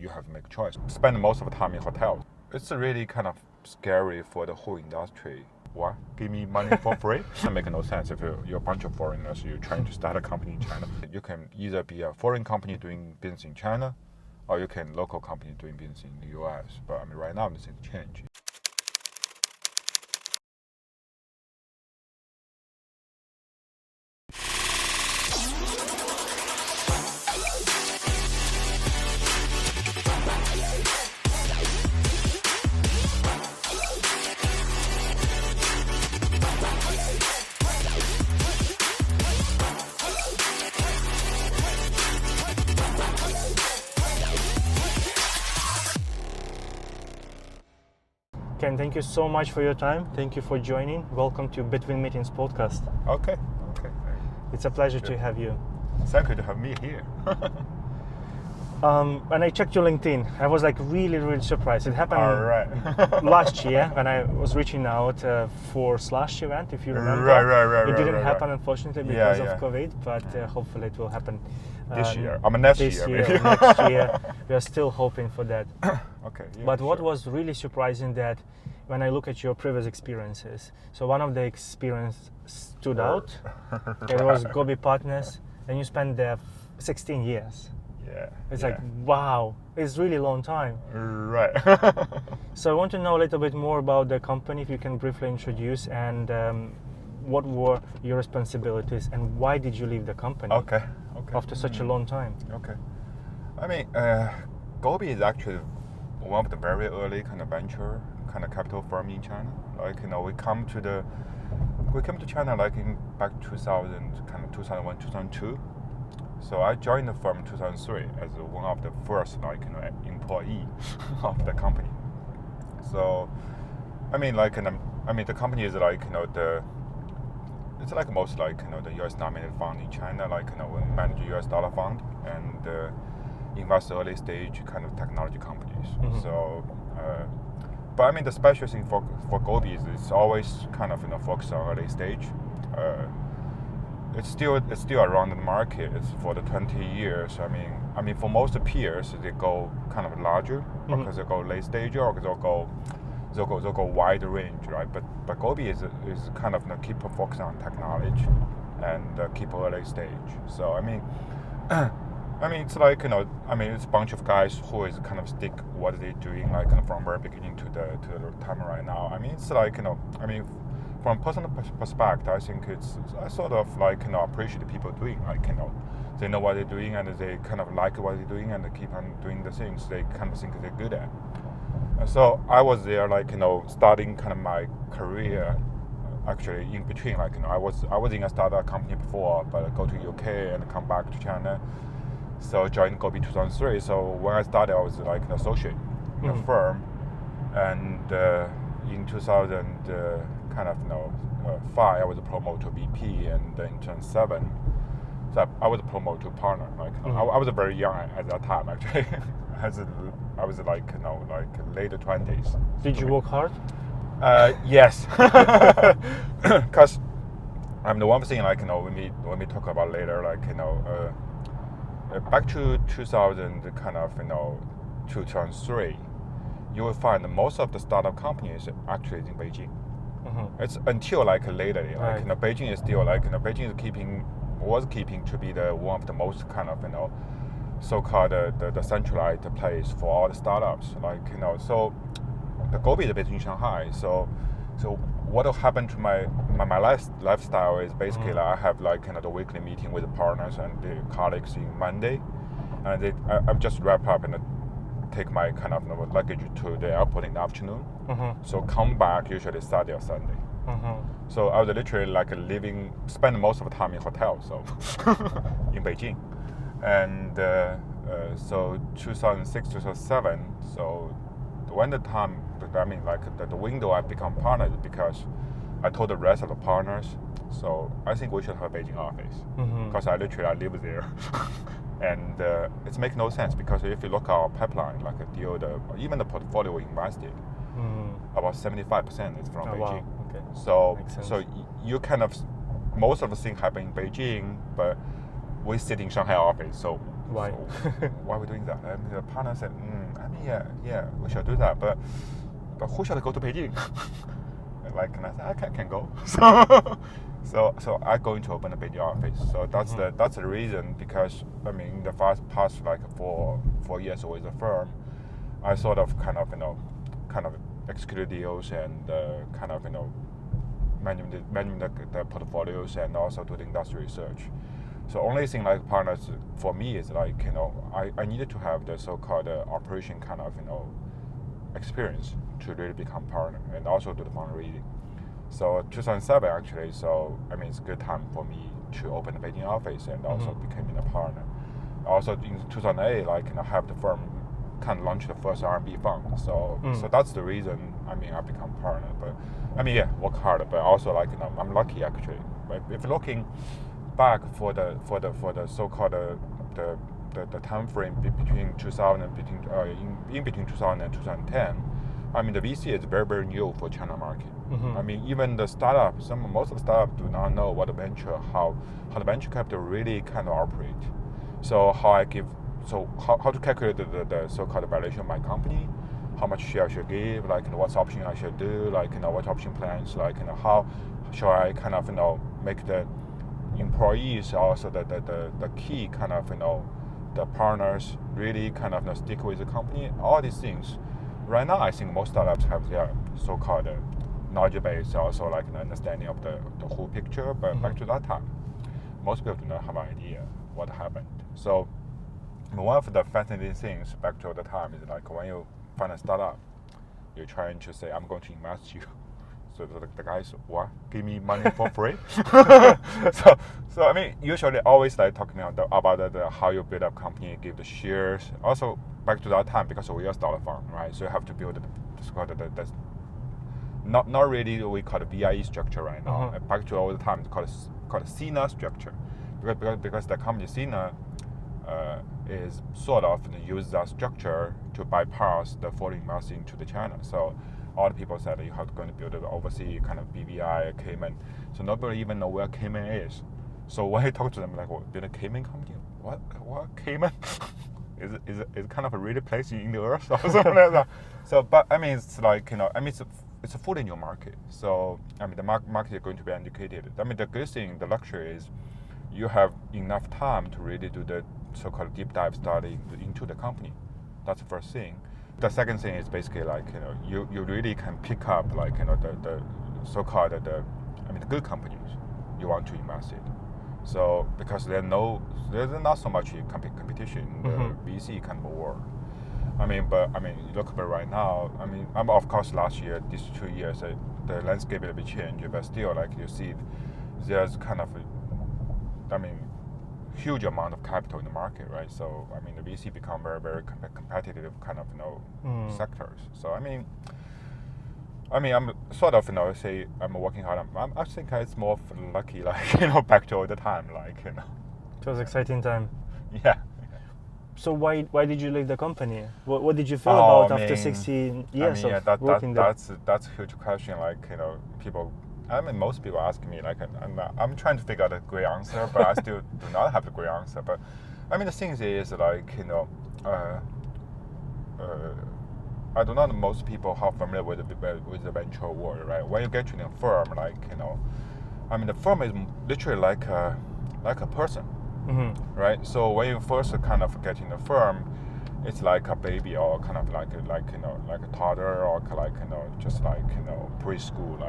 you have to make a choice. Spend most of the time in hotels. It's really kind of scary for the whole industry. What? Give me money for free? It makes no sense. If you're a bunch of foreigners, you're trying to start a company in China. You can either be a foreign company doing business in China, or you can local company doing business in the US. But I mean, right now, things change. Ken, thank you so much for your time. Thank you for joining. Welcome to Between Meetings podcast. Okay. It's a pleasure to have you. Thank you to have me here. When I checked your LinkedIn, I was like really surprised. It happened last year when I was reaching out for Slash event, if you remember. Right. It didn't happen, unfortunately, because of COVID, but hopefully it will happen this year. Next year. Next year. We are still hoping for that. Okay. Yeah, but what was really surprising that when I look at your previous experiences, so one of the experiences stood out. It was Gobi Partners, and you spent there 16 years. Yeah. It's like, wow, it's really long time. Right. So I want to know a little bit more about the company, if you can briefly introduce, and what were your responsibilities, and why did you leave the company? Okay. After such a long time. Okay. I mean, Gobi is actually one of the very early kind of venture kind of capital firm in China. Like, we come to China like in back 2000, kind of 2001, 2002. So I joined the firm in 2003 as one of the first employee of the company. So, I mean, the company is it's like most the US nominated fund in China, we manage US dollar fund and invest early stage kind of technology companies. Mm-hmm. So, but I mean the special thing for Gobi is it's always kind of focused on early stage. It's still around the market. It's for the 20 years. I mean for most peers they go kind of larger, mm-hmm. because they go late stage or they'll go wide range, right? But Gobi is kind of keep focused on technology and keep early stage. So I mean it's like it's a bunch of guys who is kind of stick what they're doing from very beginning to the time right now. I mean it's from personal perspective, I think I sort of appreciate the people doing they know what they're doing and they kind of like what they're doing and they keep on doing the things they kind of think they're good at. So I was there starting kind of my career actually in between I was in a startup company before, but I go to UK and come back to China. So joined Gobi 2003. So when I started I was an associate in a firm, and in 2000 5 I was promoted to VP, and then in 2007 so I was promoted to partner. I was very young at that time actually. I was late 20s. Did you work hard? Yes. Because the one thing when we talk about later back to 2000 2003, you will find that most of the startup companies actually in Beijing. Mm-hmm. It's until later, Beijing is still Beijing is was keeping to be the one of the most kind of so-called the centralized place for all the startups. So the Gobi is based in Shanghai. So what will happen to my lifestyle is basically I have the weekly meeting with the partners and the colleagues in Monday, and I just wrap up and take my kind of luggage to the airport in the afternoon. Mm-hmm. So come back usually Saturday or Sunday. Mm-hmm. So I was literally spend most of the time in hotels, so in Beijing, and so 2006, 2007. So when the time, the window I become partner is because I told the rest of the partners, so I think we should have a Beijing office, because I live there. And it makes no sense, because if you look at our pipeline, even the portfolio we invested, about 75% is from Beijing. Wow. Okay. So you kind of, most of the things happen in Beijing, but we sit in Shanghai office. So Why? So why are we doing that? And the partner said, I mean, yeah, we should do that, but who should go to Beijing? And I said, I can go. So I going to open a Beijing office. So that's the reason, because I mean, the past like 4 years with the firm, I sort of kind of execute deals and kind of managing the portfolios and also do the industry research. So only thing like partners for me is like I needed to have the so-called operation kind of experience to really become partner and also do the fundraising. So 2007 actually, so I mean it's a good time for me to open the Beijing office and also becoming a partner. Also in 2008, have the firm kind of launch the first R&B fund. So that's the reason I mean I become partner. But I mean work hard, but also I'm lucky actually. But if looking back for the so-called the time frame between 2000 in between 2000 and 2010, I mean the VC is very, very new for China market. I mean even the startup, most of the startups do not know what the venture, how the venture capital really kind of operate. So how to calculate the so-called valuation of my company, how much share I should give, what option I should do, what option plans, how should I kind of make the employees also the key kind of the partners really kind of stick with the company. All these things. Right now, I think most startups have their so-called knowledge base, also an understanding of the whole picture. But back to that time, most people do not have an idea what happened. So one of the fascinating things back to the time is when you find a startup, you're trying to say, I'm going to invest you. So the guys, what? Give me money for free? so I mean, usually always talking about how you build up company, give the shares. Also back to that time, because we are startup fund, right? So you have to build the not really we call it VIE structure right now. Back to all the time, it's called CINA structure, because the company CINA is sort of use that structure to bypass the foreign investing to the China. So all the people said you have to go and build an overseas kind of BVI, Cayman. So nobody even know where Cayman is. So when I talk to them, build a Cayman company? What Cayman? is it kind of a real place in the earth or something like that? So, but I mean, it's it's a fully new market. So I mean, the market is going to be educated. I mean, the good thing, the luxury is you have enough time to really do the so-called deep dive study into the company. That's the first thing. The second thing is basically you really can pick up the so-called the good companies you want to invest in. So because there's not so much competition in the VC kind of world. You look at right now. Of course last year, these 2 years, the landscape will be changed, but still you see there's kind of huge amount of capital in the market, right? So the VC become very, very competitive kind of sectors. So I'm sort of say I'm working hard. I think it's more lucky, back to all the time, It was exciting time. Yeah. So why did you leave the company? What did you feel about after 16 years of working there? That's a huge question. People. Most people ask me, I'm trying to figure out a great answer, but I still do not have the great answer. But the thing is, I do not know most people how familiar with the venture world, right? When you get to a firm, the firm is literally like a person, right? So when you first kind of get in the firm, it's like a baby, or kind of like a toddler, or just preschool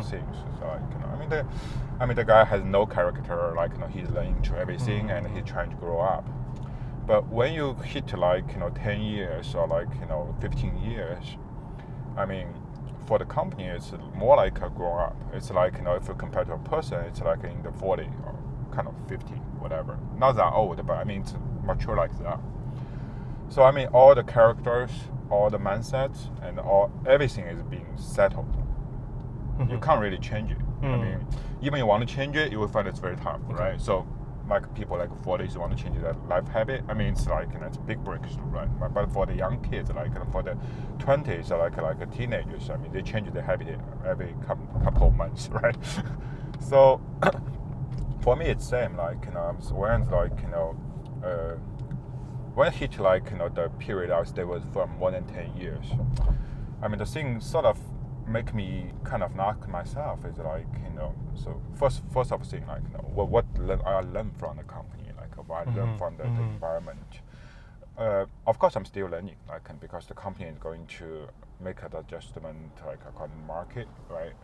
things. So the guy has no character, he's learning to everything and he's trying to grow up. But when you hit 10 years or 15 years, for the company it's more like a grow up. It's if you compare to a person, it's in the 40 or kind of 50, whatever. Not that old, but it's mature like that. So all the characters, all the mindsets, and everything is being settled. You can't really change it. Even you want to change it, you will find it's very tough, right? So people 40s want to change their life habit. It's it's a big breakthrough, right? But for the young kids, for the 20s, like teenagers, they change their habit every couple of months, right? So for me, it's same. When when I hit like the period I stayed with for more than 10 years, I mean the thing sort of make me kind of knock myself is like so first of thing like what I learned from the company, like what I learned from the environment. Of course I'm still learning, like because the company is going to make an adjustment like according to market, right,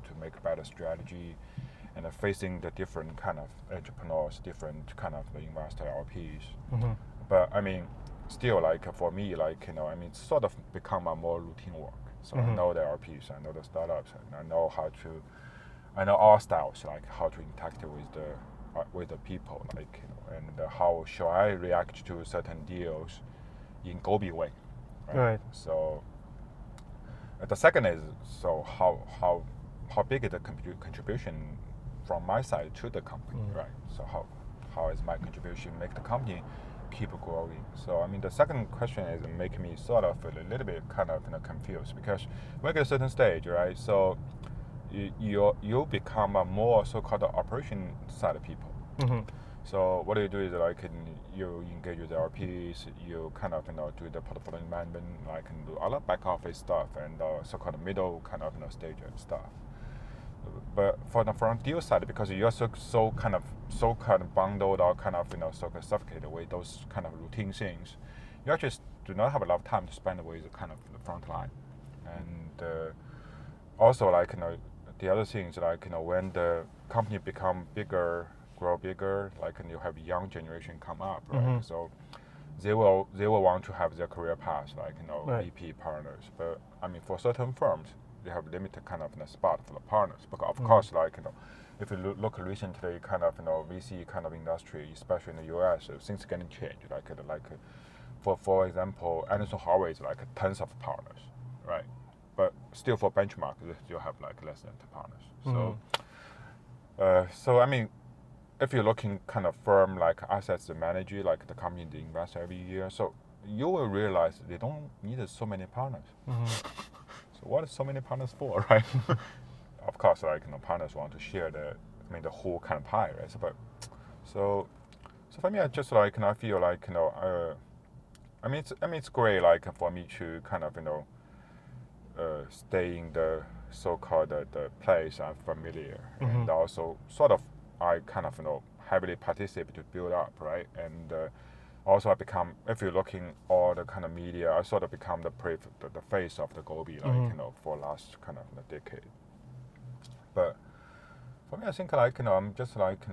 to make better strategy and facing the different kind of entrepreneurs, different kind of investor LPs. But I mean still like for me like I mean it's sort of become a more routine work. So I know the LPs, I know the startups, and I know all styles, like how to interact with the people, like and how shall I react to certain deals in Gobi way, right? So the second is so how big is the contribution from my side to the company, right? So how is my contribution make the company keep growing? So I mean the second question is making me sort of a little bit kind of confused, because when you get a certain stage, right, so you become a more so-called operation side of people. So what you do is like you engage with the LPs, you kind of do the portfolio management, like do a lot of back office stuff and so-called middle kind of stage and stuff. But from deal side, because you're so kind of bundled or kind of so suffocated with those kind of routine things, you actually do not have a lot of time to spend with the kind of the front line. And also like the other things like when the company become bigger, grow bigger, like you have young generation come up, right? So they will want to have their career path, like VP partners. But I mean for certain firms, they have limited kind of spot for the partners. But of course, like if you look recently, kind of VC kind of industry, especially in the US, things getting changed. Like for example, Anderson Horowitz is like tons of partners, right? But still for benchmark, you have like less than 10 partners. So I mean, if you're looking kind of firm like assets to manage, like the company they invest every year, so you will realize they don't need so many partners. So what is so many partners for, right? Of course, like partners want to share the whole kind of pie, right? So for me, I just like I feel like I mean it's great like for me to kind of stay in the so-called the place I'm familiar, and also sort of I kind of heavily participate to build up, right? And also I become, if you're looking all the kind of media, I sort of become the face of the Gobi, like for last kind of decade. But for me, I think like I'm just like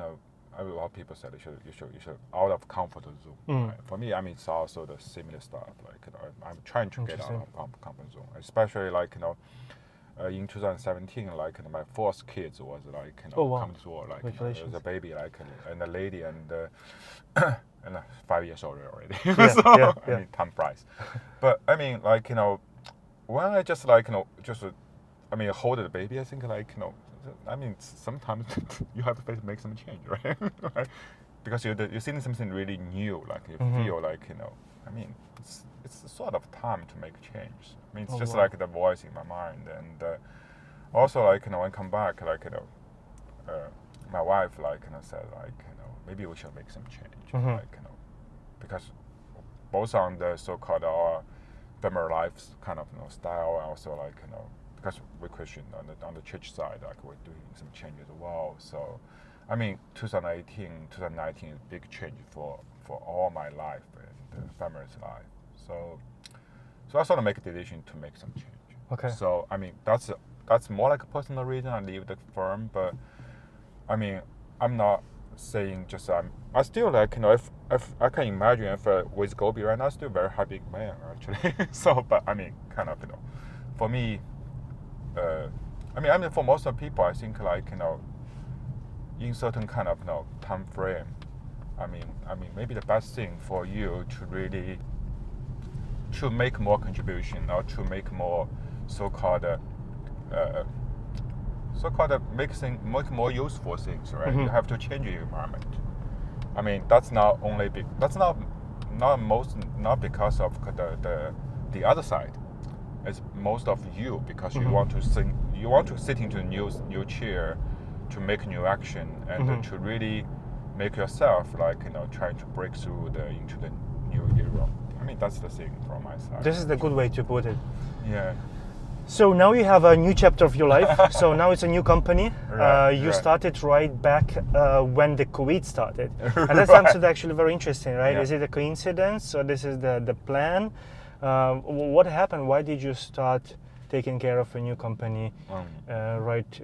a lot of people said you should out of comfort zone. Right? For me, I mean it's also the similar stuff. Like I'm trying to get out of comfort zone, especially like in 2017, like my first kids was like coming to world, like as a baby, like and a lady and 5 years old already. I mean time flies. But I mean like when I just like I mean hold the baby, I think like I mean sometimes you have to make some change, right? Right? Because you're seeing something really new, like you feel like I mean it's sort of time to make change. I mean it's just like the voice in my mind, and also like when I come back, like my wife like said like maybe we should make some change, like because both on the so-called our family life kind of style, and also like because we're Christian on the church side, like we're doing some changes as well. So I mean 2019 is a big change for all my life and the family's life. So I sort of make a decision to make some change. Okay. So I mean that's more like a personal reason I leave the firm, but I mean I'm not saying just I still like if I can imagine if with Gobi right now, I'm still very happy man actually. So but I mean kind of for me I mean for most of people I think like in certain kind of time frame, I mean maybe the best thing for you to really to make more contribution or to make more so-called make more useful things, right? You have to change your environment. I mean that's not only that's not because of the other side. It's most of you because you want to sit into a new chair to make new action and to really make yourself like trying to break through into the new era. I mean, that's the thing from my side. This is the good way to put it. Yeah. So now you have a new chapter of your life. So now it's a new company. Right, you right. started right back when the COVID started. And that's Right. something actually very interesting, right? Yeah. Is it a coincidence or this is the plan? What happened? Why did you start taking care of a new company right?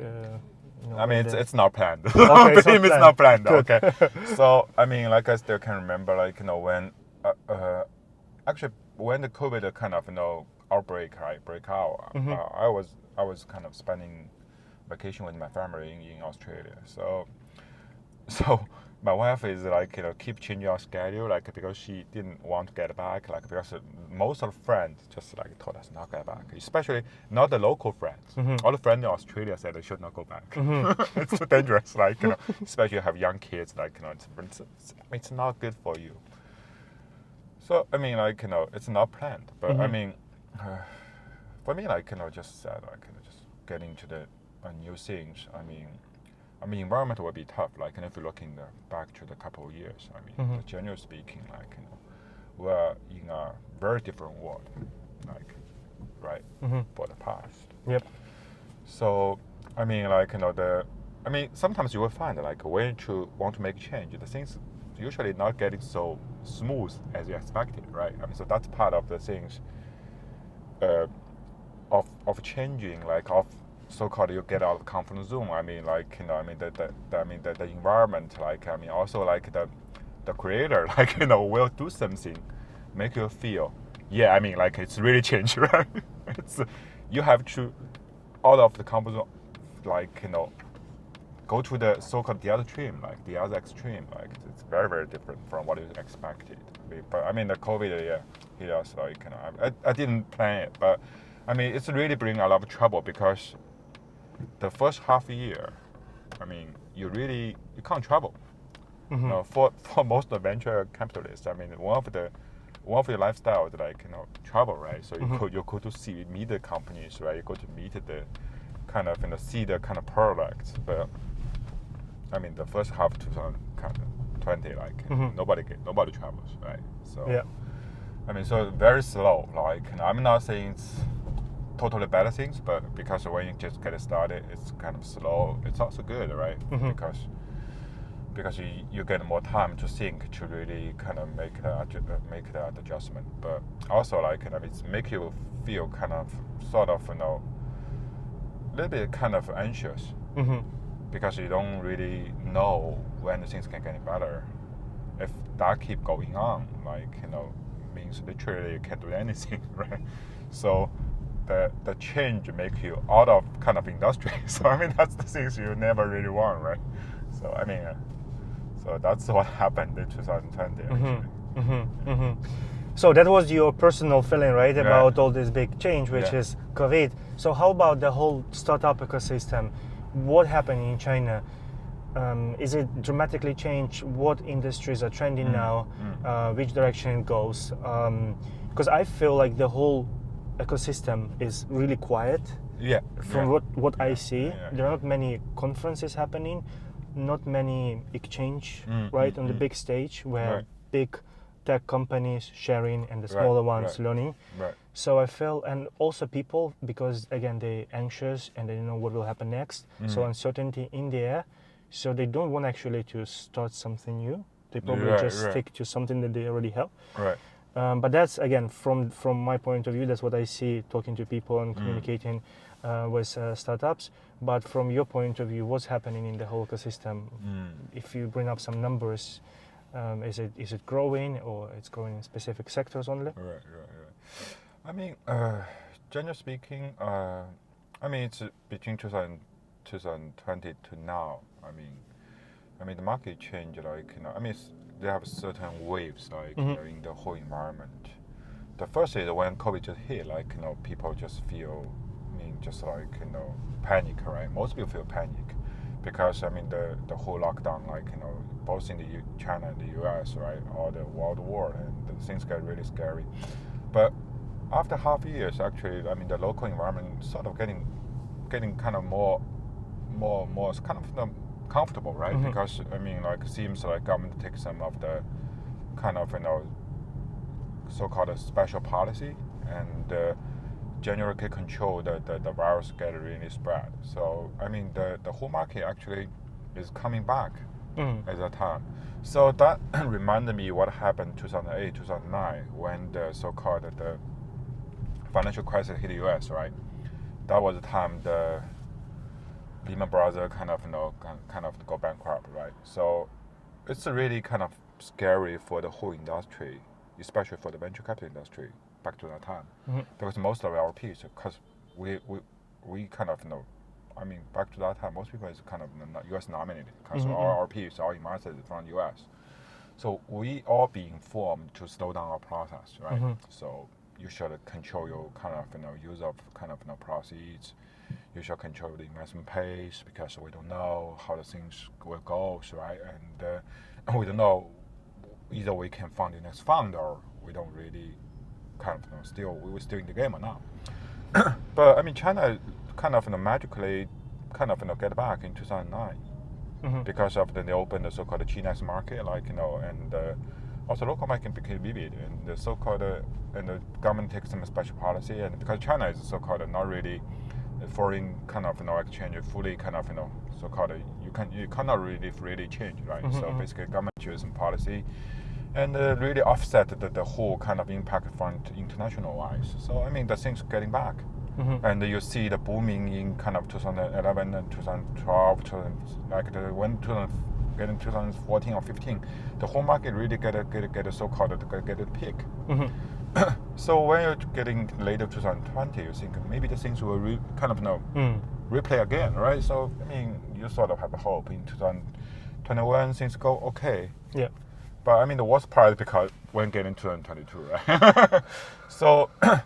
I mean, it's not planned. Okay, it's not Believe me, it's not planned. Good. Okay. So I mean, like I still can remember, like when actually when the COVID kind of outbreak break out, I was kind of spending vacation with my family in Australia. So my wife is like keep changing our schedule, like because she didn't want to get back, like because most of the friends just like told us not get back, especially not the local friends. All the friends in Australia said they should not go back. It's too dangerous, like especially have young kids, like it's not good for you. So I mean, like it's not planned, but I mean, for me, like just said, like just getting into the new things. I mean, environment will be tough. Like, if you're looking back to the couple of years, I mean, generally speaking, like, we're in a very different world, like, right, for the past. Yep. So, I mean, like, sometimes you will find, like, when you want to make change, the things usually not getting so smooth as you expected, right? I mean, so that's part of the things of changing, like, of so-called you get out of comfort zone. I mean, like the environment, like also like the creator, like will do something, make you feel, yeah. I mean, like it's really changed, right? It's you have to out of the comfort zone, like go to the so-called the other extreme, like the other extreme, like it's very very different from what you expected. But I mean, the COVID, hit us, like I didn't plan it, but I mean, it's really bring a lot of trouble because the first half year, I mean, you can't travel. For most of venture capitalists, I mean, one of the lifestyle is like travel, right? So you go to meet the companies, right? You go to meet the kind of see the kind of products. But I mean, the first half of 2020, like nobody travels, right? So yeah. I mean, so very slow. Like I'm not saying it's totally better things, but because when you just get started, it's kind of slow. It's also good, right? Because you get more time to think, to really kind of make that adjustment. But also like it's make you feel kind of sort of a little bit kind of anxious because you don't really know when the things can get better. If that keep going on, like means literally you can't do anything, right? So the change make you out of kind of industry. So I mean, that's the things you never really want, right? So I mean, so that's what happened in 2020 actually. So that was your personal feeling, right, about all this big change, which is COVID. So how about the whole startup ecosystem? What happened in China? Is it dramatically changed? What industries are trending now? Which direction it goes? Because I feel like the whole ecosystem is really quiet. From what I see, there are not many conferences happening, not many exchange right on the big stage where big tech companies sharing and the smaller ones learning. So I feel, and also people, because again they're anxious and they don't know what will happen next. So uncertainty in the air. So they don't want actually to start something new. They probably just stick to something that they already have. But that's again from my point of view. That's what I see talking to people and communicating with startups. But from your point of view, what's happening in the whole ecosystem? If you bring up some numbers, is it growing or it's growing in specific sectors only? Right. I mean, generally speaking, I mean it's between 2020 to now. I mean the market changed, like I mean they have certain waves, like in the whole environment. The first is when COVID just hit, like people just feel, just like panic, right? Most people feel panic because I mean the whole lockdown, like both in China and the US, right, or the world war, and things get really scary. But after half years, actually, I mean the local environment sort of getting kind of more kind of comfortable, right? Because I mean, like, seems like government takes some of the kind of so-called special policy, and generally can control the virus get really spread. So I mean the whole market actually is coming back at that time. So that reminded me what happened 2008, 2009 when the so-called the financial crisis hit the US, right? That was the time the Lehman Brothers kind of go bankrupt, right? So it's really kind of scary for the whole industry, especially for the venture capital industry back to that time, because most of our LPs, because we kind of I mean back to that time, most people is kind of US nominated because our LPs are invested from US, so we all be informed to slow down our process, right? So you should control your kind of use of kind of proceeds. You should control the investment pace because we don't know how the things will go, right? And we don't know either we can fund the next fund or we don't really kind of we're still in the game or not. But I mean China kind of magically kind of get back in 2009 because of they opened the so-called Chinese market, like and also local market became vivid, and the so-called and the government takes some special policy, and because China is so-called not really foreign kind of exchange fully kind of so-called you cannot really change, right? So basically government choose some policy and really offset the whole kind of impact from international wise. So I mean the things getting back, and you see the booming in kind of 2011 and 2012, when 2014 or 15, the whole market really get a so-called get a peak. So when you're getting later 2020, you think maybe the things will replay again, right? So I mean, you sort of have a hope in 2021 things go okay. Yeah. But I mean, the worst part is because when getting 2022, right? So I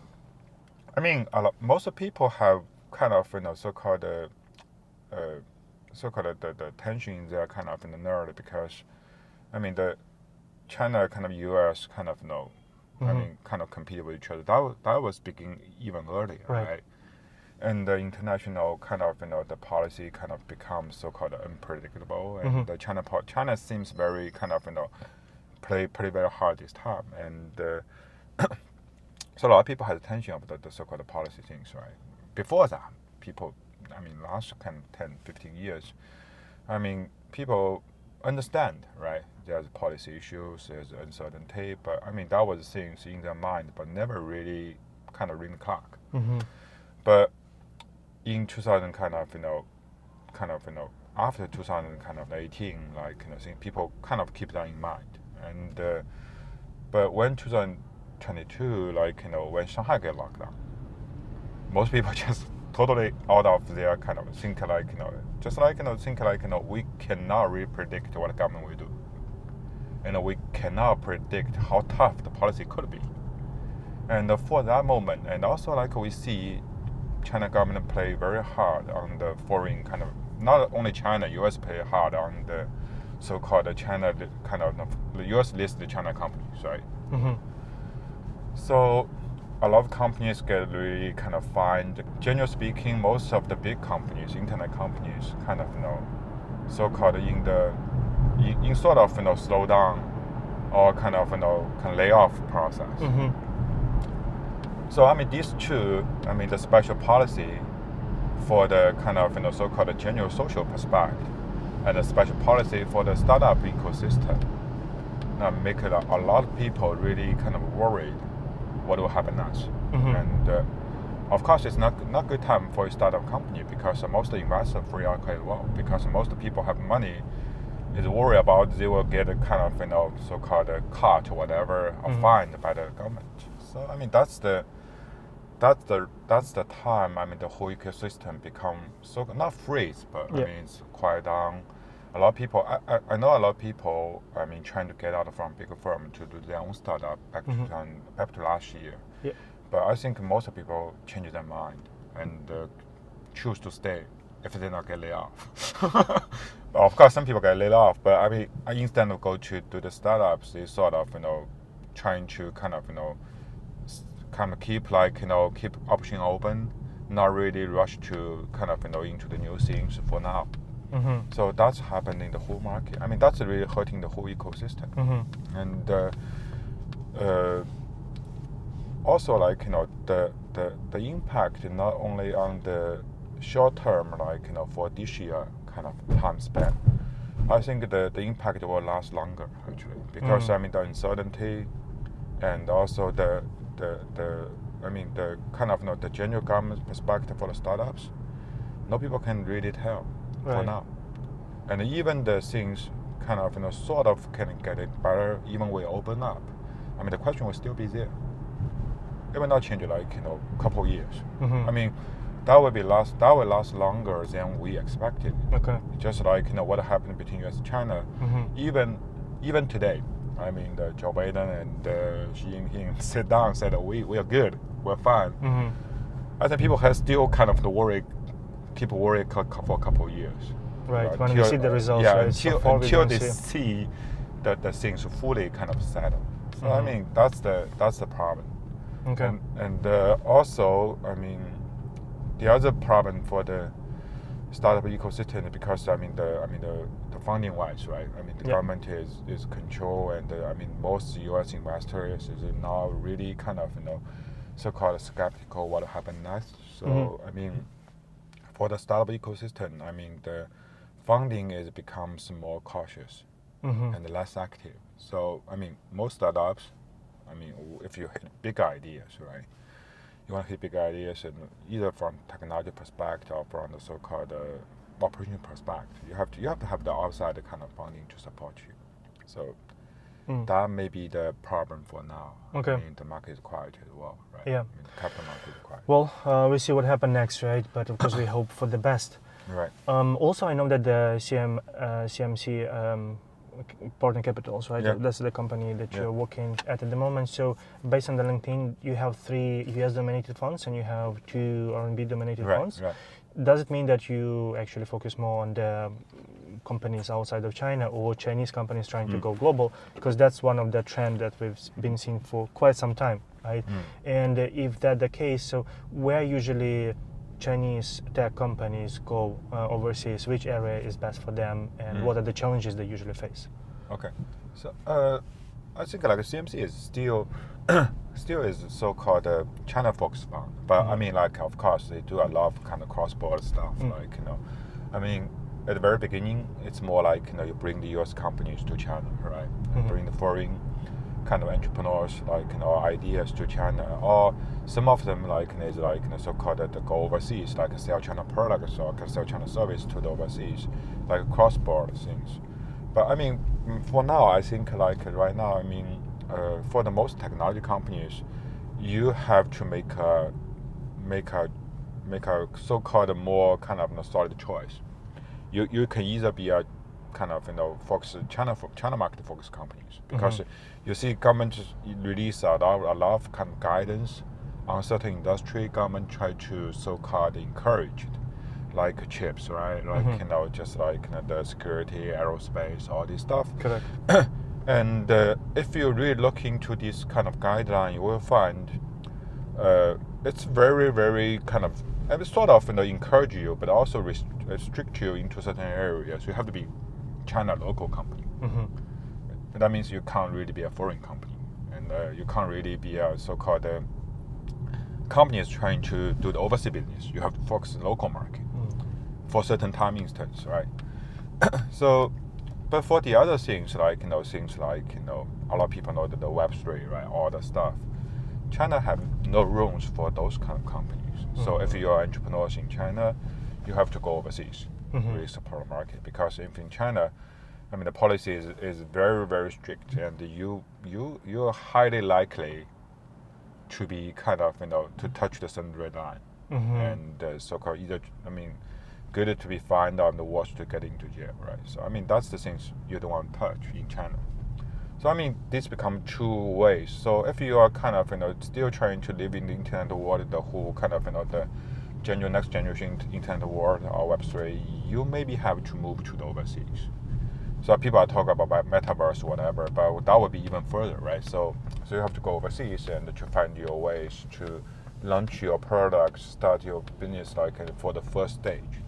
mean, most people have kind of so-called the tension in their kind of in the nerd, because I mean the China kind of US kind of I mean kind of compete with each other. That was beginning even earlier, right? And the international kind of the policy kind of becomes so-called unpredictable, and the China seems very kind of play very hard this time, and so a lot of people have attention of the so-called policy things, right? Before that, people, I mean, last kind of 10, 15 years, I mean, people understand, right? There's policy issues, there's uncertainty, but I mean, that was things in their mind, but never really kind of ring the clock. But in 2000 after 2018, like I think people kind of keep that in mind, and but when 2022, like when Shanghai get locked down, most people just totally out of their kind of think like just like think like we cannot really predict what the government will do, and we cannot predict how tough the policy could be, and for that moment, and also like we see China government play very hard on the foreign kind of, not only China, US play hard on the so-called China kind of the US listed China companies, right? So a lot of companies get really kind of fined. Generally speaking, most of the big companies, internet companies, kind of so-called in sort of slow down or kind of layoff process. So I mean these two, I mean the special policy for the kind of so-called general social perspective, and the special policy for the startup ecosystem, make a lot of people really kind of worried what will happen next. And of course, it's not good time for a startup company, because most investors free out quite well, because most people have money, is worried about they will get a kind of so-called cut or whatever, or fined by the government. So I mean that's the time. I mean the whole ecosystem become so not freeze, but I mean it's quiet down. A lot of people, I know a lot of people, I mean, trying to get out from bigger firm to do their own startup back to last year. But I think most people change their mind and choose to stay if they not get laid off. Of course, some people get laid off, but I mean, instead of go to do the startups, they sort of trying to kind of keep keep option open, not really rush to kind of into the new things for now. So that's happening in the whole market. I mean, that's really hurting the whole ecosystem. And also like the impact not only on the short term, like for this year kind of time span. I think the impact will last longer actually, because I mean the uncertainty, and also the kind of the general government perspective for the startups. No people can really tell for now, and even the things kind of sort of can get it better even we open up. I mean the question will still be there. It will not change like a couple of years. I mean that will last longer than we expected. Okay. Just like what happened between US and China. Even today, I mean the Joe Biden and Xi Jinping sit down and said we are good, we're fine. I think people have still kind of keep worried for a couple of years. Right. When we see the results, yeah, right? until they see that the things fully kind of settle. So I mean that's the problem. Okay. And also I mean the other problem for the startup ecosystem, because I mean the funding wise, right? I mean the government is control, and I mean most U.S. investors is now really kind of so-called skeptical what happened next. So I mean for the startup ecosystem, I mean the funding becomes more cautious and less active. So I mean most startups, I mean if you hit big ideas, right? You want to hit big ideas, and either from technology perspective or from the so-called operation perspective, you have to have the outside kind of funding to support you. So that may be the problem for now. Okay. I mean the market is quiet as well, right? Yeah. I mean, the capital market is quiet. Well, we see what happens next, right? But of course we hope for the best. Right. Also, I know that the CMC Partner Capitals, right? Yeah. That's the company that you're working at the moment. So based on the LinkedIn, you have 3 US dominated funds and you have 2 RMB dominated funds. Right. Does it mean that you actually focus more on the companies outside of China, or Chinese companies trying to go global? Because that's one of the trends that we've been seeing for quite some time, right? And if that's the case, so where usually Chinese tech companies go overseas, which area is best for them, and what are the challenges they usually face? Okay, so I think like CMC is still is so-called China-focused fund, but I mean like of course they do a lot of kind of cross-border stuff. Like I mean at the very beginning it's more like you bring the US companies to China, right? And bring the foreign kind of entrepreneurs like ideas to China, or some of them like is like so-called to go overseas, like sell China products or sell China service to the overseas, like cross-border things. But I mean for now I think like right now I mean for the most technology companies, you have to make a so-called more kind of solid choice. You can either be a kind of focus China market focused companies, because you see government release a lot of kind of guidance on certain industry. Government try to so-called encourage it, like chips, right? Like just like the security, aerospace, all this stuff. Correct. And if you really look into this kind of guideline, you will find it's very, very kind of sort of encourage you, but also restrict you into certain areas. You have to be China local company. That means you can't really be a foreign company, and you can't really be a so-called companies trying to do the overseas business. You have to focus on local market for certain time instance, right? So, but for the other things like things like a lot of people know that the Web3, right? All the stuff. China have no rooms for those kind of companies. So if you are entrepreneurs in China, you have to go overseas, really support the market, because if in China, I mean the policy is very, very strict, and you're highly likely to be kind of to touch the certain red line, and so-called either good to be fined or the worst to get into jail, right? So I mean that's the things you don't want to touch in China. So I mean this become 2 ways. So if you are kind of still trying to live in the internet world, the whole kind of the next generation internet world or Web3, you maybe have to move to the overseas. So people are talking about metaverse or whatever, but that would be even further, right? So you have to go overseas and to find your ways to launch your products, start your business like for the first stage.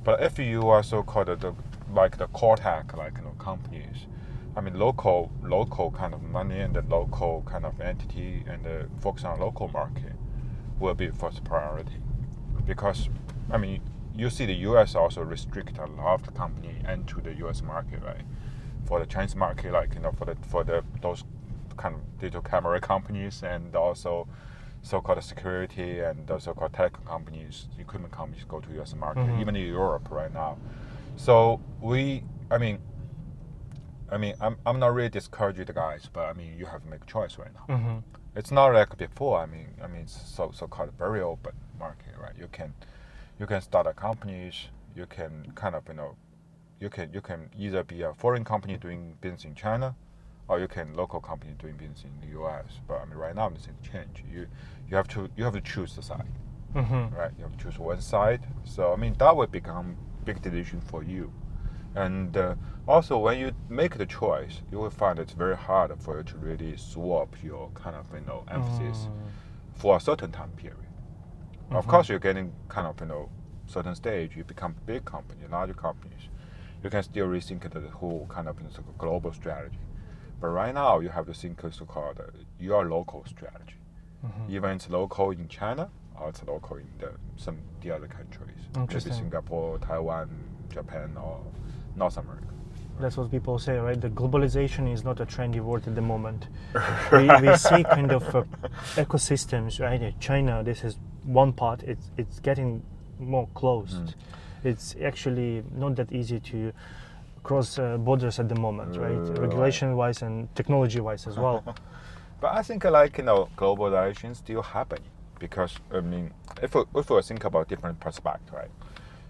But if you are so-called the core tech companies, I mean, local kind of money and the local kind of entity and focus on local market will be first priority, because I mean, you see the U.S. also restrict a lot of the company into the U.S. market, right? For the Chinese market, like for the those kind of digital camera companies and also so-called security and the so-called tech companies, equipment companies go to U.S. market, even in Europe right now. So I'm not really discouraging the guys, but I mean, you have to make a choice right now. It's not like before. I mean, it's so-called very open market, right? You can start a companies. You can kind of you can either be a foreign company doing business in China, or you can local company doing business in the U.S. But I mean, right now things change. You have to choose the side, right? You have to choose one side. So I mean, that would become big decision for you. And also, when you make the choice, you will find it's very hard for you to really swap your kind of emphasis for a certain time period. Of course, you're getting kind of certain stage. You become big company, larger companies. You can still rethink the whole kind of global strategy. But right now, you have to think so-called your local strategy. Even it's local in China or it's local in some the other countries, maybe Singapore, Taiwan, Japan, or North America. That's what people say, right? The globalization is not a trendy word at the moment. we see kind of ecosystems, right? China, this is one part. It's getting more closed. It's actually not that easy to cross borders at the moment, right? Regulation-wise and technology-wise as well. But I think globalization still happening, because I mean, if we think about different perspective, right?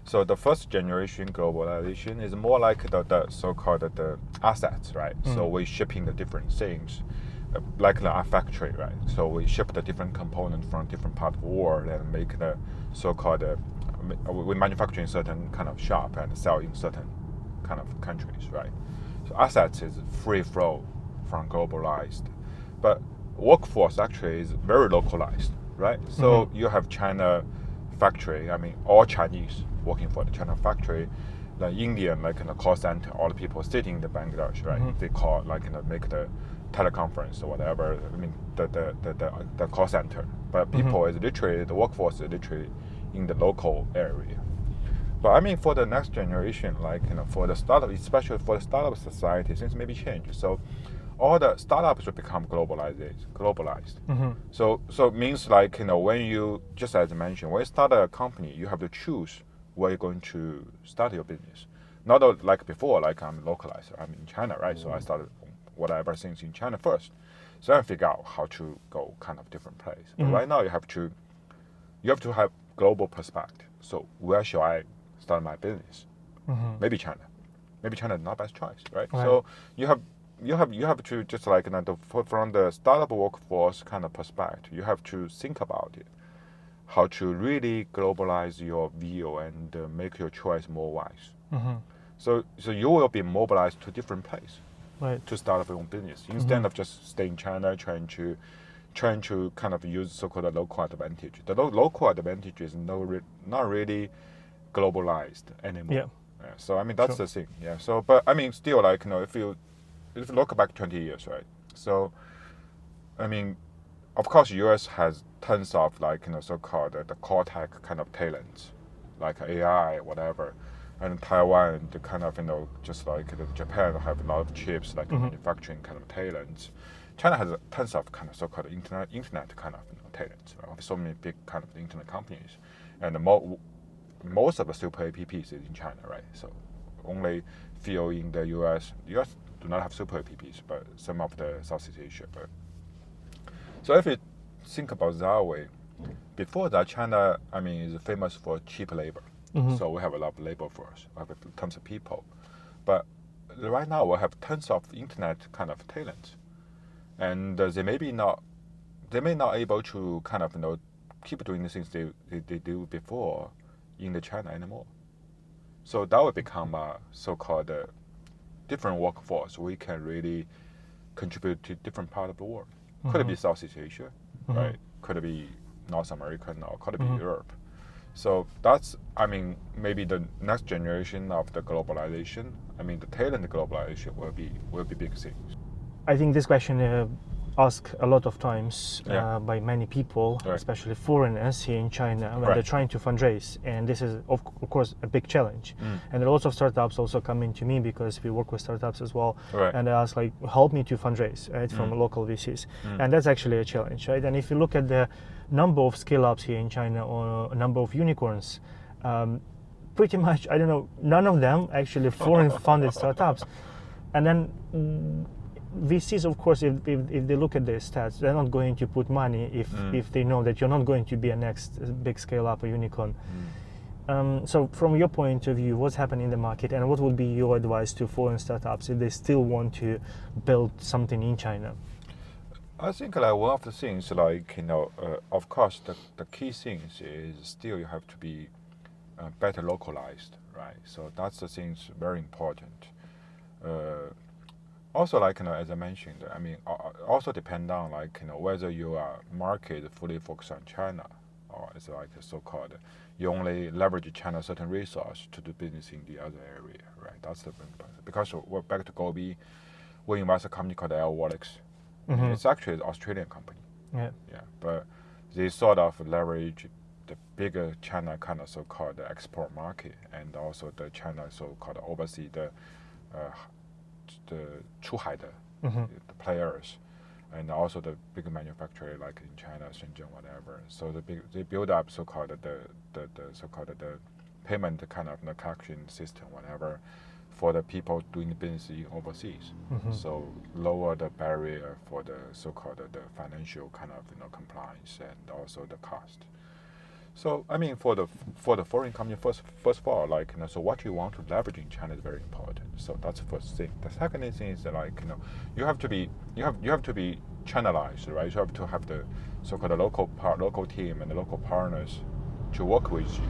So the first generation globalization is more like the so-called the assets, right? So we're shipping the different things, like a factory, right? So we ship the different components from different part of the world and make the so-called we manufacture in certain kind of shop and sell in certain kind of countries, right? So assets is free flow from globalized, but workforce actually is very localized, right? So you have China factory, I mean, all Chinese working for the China factory, the Indian, like in the call center, all the people sitting in the Bangladesh, right? They call, like, make the teleconference or whatever, I mean, the call center. But people is literally, the workforce is literally in the local area. But I mean, for the next generation, like, for the startup, especially for the startup society, things maybe change. So all the startups will become globalized. So it means, like, when you, just as I mentioned, when you start a company, you have to choose where you're going to start your business. Not like before, like I'm localized, I'm in China, right? So I started whatever things in China first. So I figure out how to go kind of different place. But right now you have to have global perspective. So where shall I start my business? Maybe China. Maybe China is not best choice, right? So you have to just like from the startup workforce kind of perspective, you have to think about it, how to really globalize your view and make your choice more wise. So you will be mobilized to different place, right, to start up your own business instead of just staying in China trying to kind of use so-called local advantage. The local advantage is not really globalized anymore. So I mean that's the thing. So but I mean still, like, if you look back 20 years, right? So I mean, of course, US has tons of, like, so-called the core tech kind of talents, like AI, whatever, and Taiwan, the kind of just like Japan have a lot of chips, like manufacturing kind of talents. China has tons of kind of so-called internet kind of talents, right? So many big kind of internet companies, and most of the super apps is in China, right? So only few in the US. US do not have super apps, but some of the Southeast Asia. But so if you think about that way, before that, China, I mean, is famous for cheap labor. So we have a lot of labor force. We have tons of people. But right now, we have tons of internet kind of talents, and they may not able to kind of keep doing the things they do before in the China anymore. So that would become a so-called different workforce. We can really contribute to different part of the world. Could it be Southeast Asia, right? Could it be North America, or could it be Europe? So that's, I mean, maybe the next generation of the globalization. I mean, the talent globalization will be big things. I think this question asked a lot of times Yeah. by many people, Right. especially foreigners here in China, when Right. they're trying to fundraise. And this is, of course, a big challenge. And there are lots of startups also coming to me because we work with startups as well. Right. And they ask, like, help me to fundraise, right, from local VCs. And that's actually a challenge, right? And if you look at the number of scale-ups here in China or a number of unicorns, pretty much, I don't know, none of them actually foreign-funded startups. And then VCs, of course, if they look at their stats, they're not going to put money if they know that you're not going to be a next big scale-up or unicorn. So from your point of view, what's happening in the market, and what would be your advice to foreign startups if they still want to build something in China? I think like one of the things, like, of course, the key things is still you have to be better localized, right? So that's the things very important. Also, like, as I mentioned, I mean, also depend on, like, whether your market fully focused on China, or it's like so-called you only leverage China certain resource to do business in the other area, right? That's the because we're back to Gobi, we invest a company called Lingtu. It's actually an Australian company. Yeah. But they sort of leverage the bigger China kind of so-called export market, and also the China so-called overseas the 出海的 the players, and also the big manufacturer like in China, Shenzhen, whatever. So they build up so-called the so-called the payment kind of the collection system, whatever, for the people doing business in overseas. So lower the barrier for the so-called the financial kind of compliance and also the cost. So I mean, for the foreign company, first of all, like, so what you want to leverage in China is very important. So that's the first thing. The second thing is that, like, you have to be channelized, right? You have to have the so-called local team and the local partners to work with you,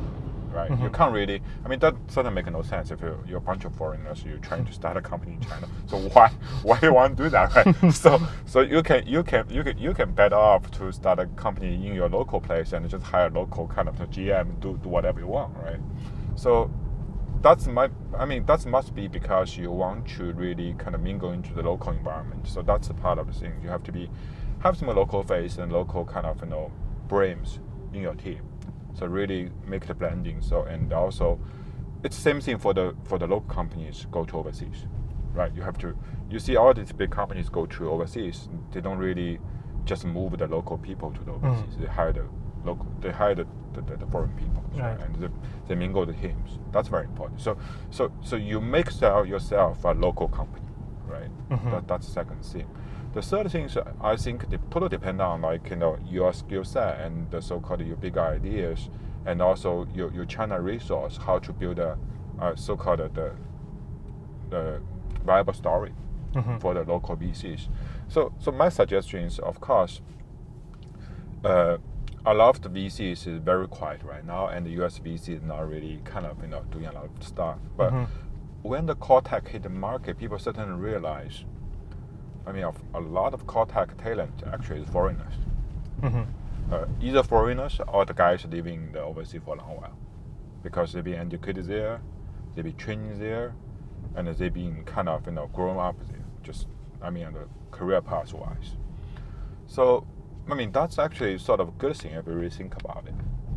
right? You can't really. I mean, that doesn't make no sense if you're a bunch of foreigners, you're trying to start a company in China. So why do you want to do that, right? so you can bet off to start a company in your local place and just hire local kind of GM, do whatever you want, right? So that must be because you want to really kind of mingle into the local environment. So that's a part of the thing. You have to have some local face and local kind of brains in your team. So really make the blending. So, and also, it's the same thing for the local companies go to overseas, right? You see all these big companies go to overseas. They don't really just move the local people to the overseas. They hire the foreign people, right? And they mingle the teams. That's very important. So you make yourself a local company, right? That's the second thing. The third thing is, I think, they totally depend on, like, your skill set and the so-called your big ideas, and also your China resource, how to build a so-called the viable story for the local VCs. So my suggestion is, of course, a lot of the VCs is very quiet right now, and the US VC is not really kind of doing a lot of stuff. But when the core tech hit the market, people certainly realize, I mean, a lot of core tech talent actually is foreigners. Either foreigners or the guys living in the overseas for a long while, because they've been educated there, they've been trained there, and they've been kind of grown up there. Just, I mean, the career path wise. So I mean, that's actually sort of a good thing if you really think about it.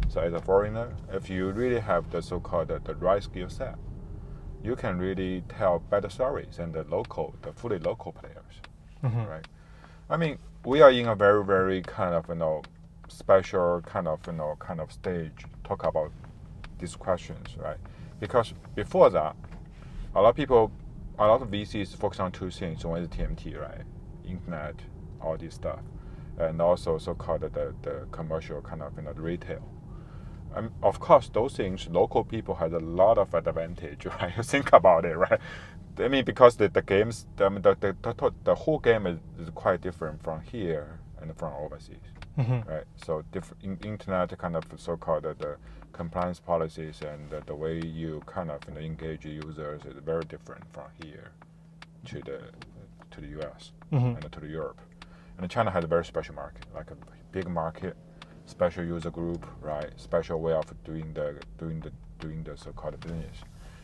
So as a foreigner, if you really have the so-called the right skill set, you can really tell better stories than the fully local players, right? I mean, we are in a very, very kind of special kind of stage talk about these questions, right? Because before that, a lot of VCs focus on two things. One is TMT, right? Internet, all this stuff, and also so-called the commercial kind of retail. Of course, those things, local people have a lot of advantage, right? You think about it, right? I mean, because the games, the whole game is quite different from here and from overseas, right? So internet kind of so-called the compliance policies and the way you kind of engage users is very different from here to the US and to the Europe. And China has a very special market, like a big market, special user group, right? Special way of doing the so-called business.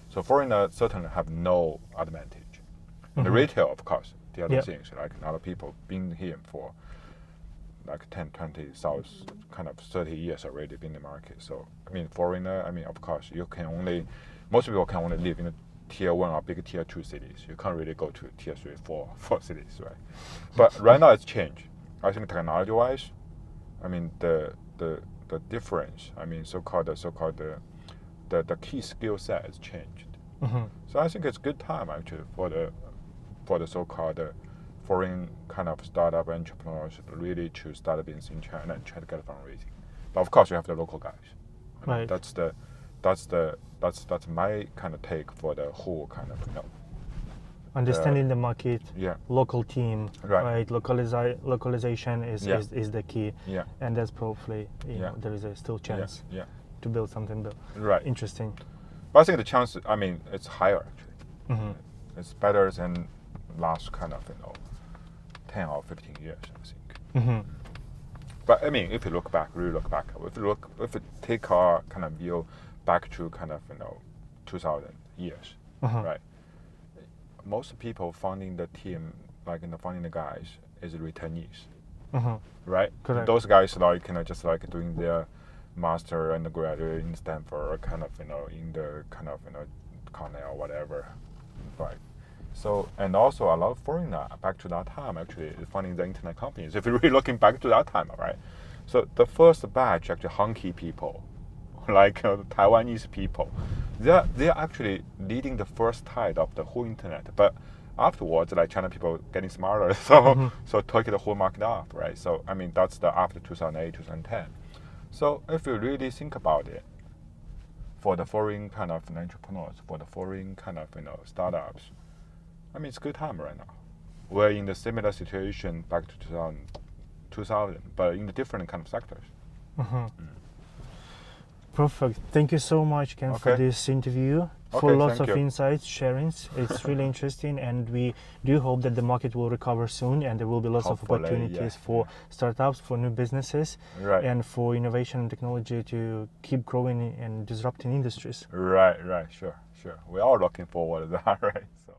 So foreigners certainly have no advantage. And the retail, of course, the other things, like a lot of people been here for like 10, 20, kind of 30 years already been in the market. So, I mean, foreigner, I mean, of course, most people can only live in the tier 1 or big tier 2 cities. You can't really go to tier 3, 4 cities, right? But right now it's changed. I think technology-wise, I mean, the difference, I mean, the key skill set has changed. So I think it's good time actually for the so-called foreign kind of startup entrepreneurs really to start a business in China and try to get fundraising. But of course, you have the local guys. I mean, that's my kind of take for the whole kind of understanding the market, local team, right? Localization is the key, and that's probably there is still chance to build something. Right. Interesting. But I think the chance, I mean, it's higher actually. It's better than last kind of 10 or 15 years, I think. But I mean, if you really look back, if you take our kind of view back to kind of 2000 years, right? Most people founding the team, like founding the guys, is returnees, right? Correct. Those guys like just like doing their master and graduate in Stanford, or kind of in the kind of Cornell, whatever, right? So, and also a lot of foreigner back to that time actually funding the internet companies. If you're really looking back to that time, right? So the first batch actually Hanchi people, like Taiwanese people, they're actually leading the first tide of the whole internet. But afterwards, like China people getting smarter, so taking the whole market up, right? So I mean that's the after 2008, 2010. So if you really think about it, for the foreign kind of entrepreneurs, for the foreign kind of startups, I mean, it's a good time right now. We're in the similar situation back to 2000, but in the different kind of sectors. Perfect. Thank you so much, Ken, for this interview, for lots of insights, sharings. It's really interesting, and we do hope that the market will recover soon, and there will be lots of opportunities for startups, for new businesses, and for innovation and technology to keep growing and disrupting industries. Right, sure. We're all looking forward to that, right? So.